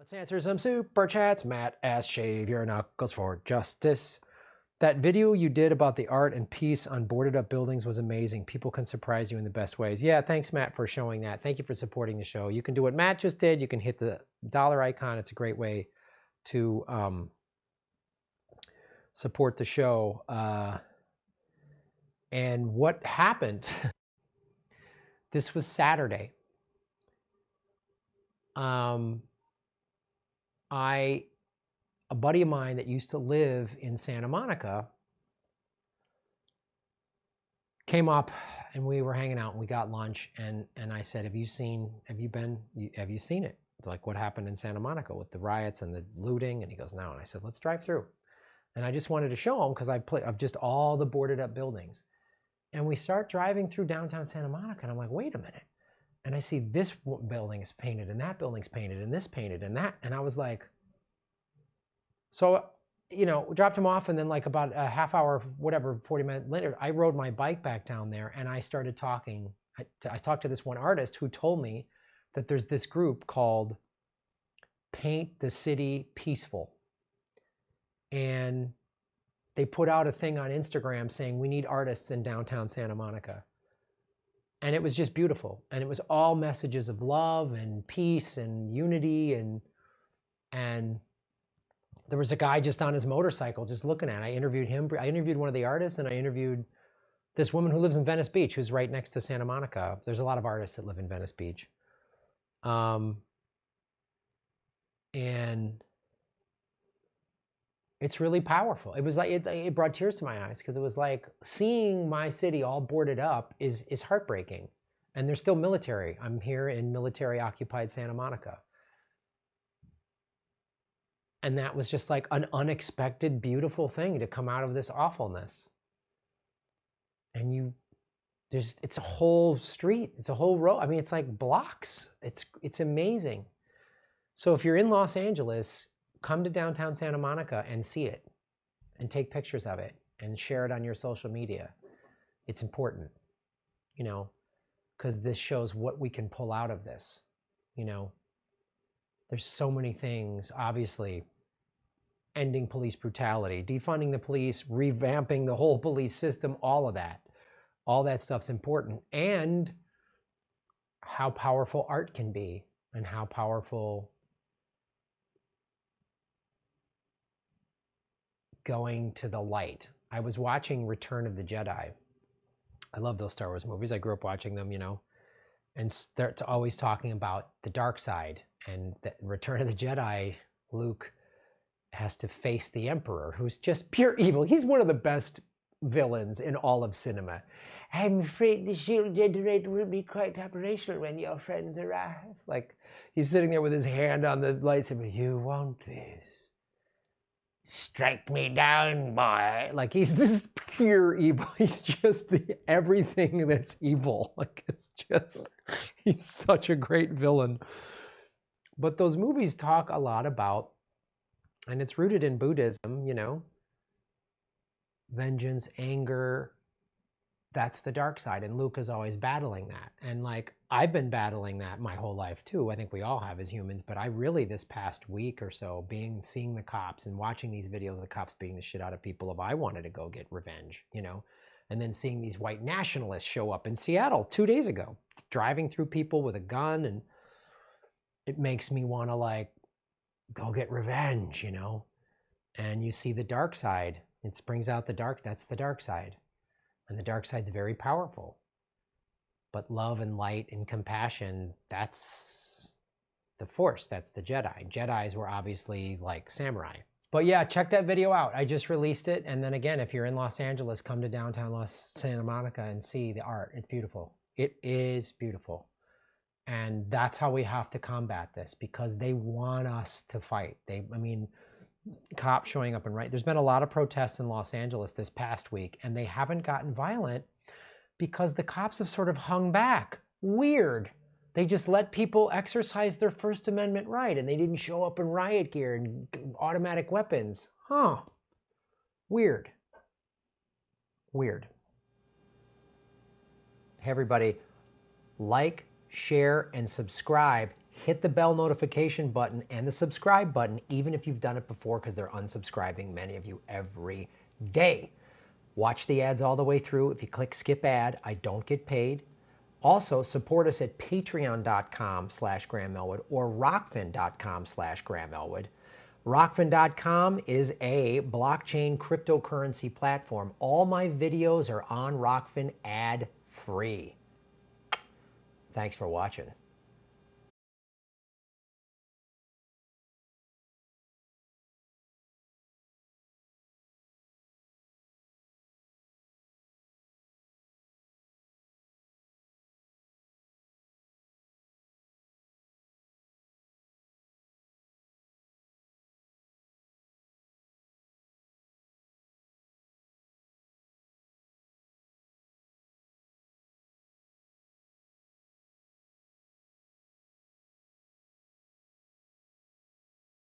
Let's answer some super chats. Matt asks, shave your knuckles for justice. That video you did about the art and peace on boarded up buildings was amazing. People can surprise you in the best ways. Yeah, thanks, Matt, for showing that. Thank you for supporting the show. You can do what Matt just did. You can hit the dollar icon. It's a great way to support the show. And what happened? This was Saturday. A buddy of mine that used to live in Santa Monica came up and we were hanging out and we got lunch and I said, have you seen it? Like what happened in Santa Monica with the riots and the looting? And he goes, no. And I said, let's drive through. And I just wanted to show him because of just all the boarded up buildings. And we start driving through downtown Santa Monica and I'm like, wait a minute. And I see this building is painted and that building's painted and this painted and that. And I was like, so, we dropped him off and then like about a half hour, whatever, 40 minutes later, I rode my bike back down there and I started talking. I talked to this one artist who told me that there's this group called Paint the City Peaceful. And they put out a thing on Instagram saying, we need artists in downtown Santa Monica. And it was just beautiful. And it was all messages of love and peace and unity. And there was a guy just on his motorcycle just looking at it. I interviewed him. I interviewed one of the artists and I interviewed this woman who lives in Venice Beach, who's right next to Santa Monica. There's a lot of artists that live in Venice Beach. And it's really powerful. It was like, it brought tears to my eyes because it was like seeing my city all boarded up is heartbreaking. And there's still military. I'm here in military occupied Santa Monica. And that was just like an unexpected, beautiful thing to come out of this awfulness. And it's a whole street, it's a whole row. I mean, it's like blocks. It's amazing. So if you're in Los Angeles, come to downtown Santa Monica and see it and take pictures of it and share it on your social media. It's important, because this shows what we can pull out of this. There's so many things, obviously, ending police brutality, defunding the police, revamping the whole police system, all of that. All that stuff's important. And how powerful art can be and how powerful going to the light. I was watching Return of the Jedi. I love those Star Wars movies. I grew up watching them, and they're always talking about the dark side. And the Return of the Jedi, Luke has to face the Emperor, who's just pure evil. He's one of the best villains in all of cinema. I'm afraid the shield generator will be quite operational when your friends arrive. Like, he's sitting there with his hand on the lightsaber. You want this? Strike me down, boy. Like, he's this pure evil. He's just everything that's evil. Like, he's such a great villain. But those movies talk a lot about, and it's rooted in Buddhism, vengeance, anger. That's the dark side. And Luke is always battling that. And like, I've been battling that my whole life too. I think we all have as humans, but I really, this past week or so, seeing the cops and watching these videos of the cops beating the shit out of people, if I wanted to go get revenge, and then seeing these white nationalists show up in Seattle 2 days ago, driving through people with a gun, and it makes me want to like go get revenge, and you see the dark side. It brings out that's the dark side. And the dark side's very powerful. But love and light and compassion, that's the Force, that's the Jedi. Jedis were obviously like samurai. But yeah, check that video out. I just released it. And then again, if you're in Los Angeles, come to downtown Santa Monica and see the art. It's beautiful. It is beautiful. And that's how we have to combat this, because they want us to fight. Cops showing up and right. There's been a lot of protests in Los Angeles this past week, and they haven't gotten violent because the cops have sort of hung back. Weird. They just let people exercise their First Amendment right, and they didn't show up in riot gear and automatic weapons. Huh. Weird. Weird. Hey everybody, like, share, and subscribe. hit the bell notification button and the subscribe button, even if you've done it before, because they're unsubscribing, many of you, every day. Watch the ads all the way through. If you click skip ad, I don't get paid. Also, support us at patreon.com/GrahamElwood or rockfin.com/GrahamElwood. Rockfin.com is a blockchain cryptocurrency platform. All my videos are on Rockfin ad-free. Thanks for watching.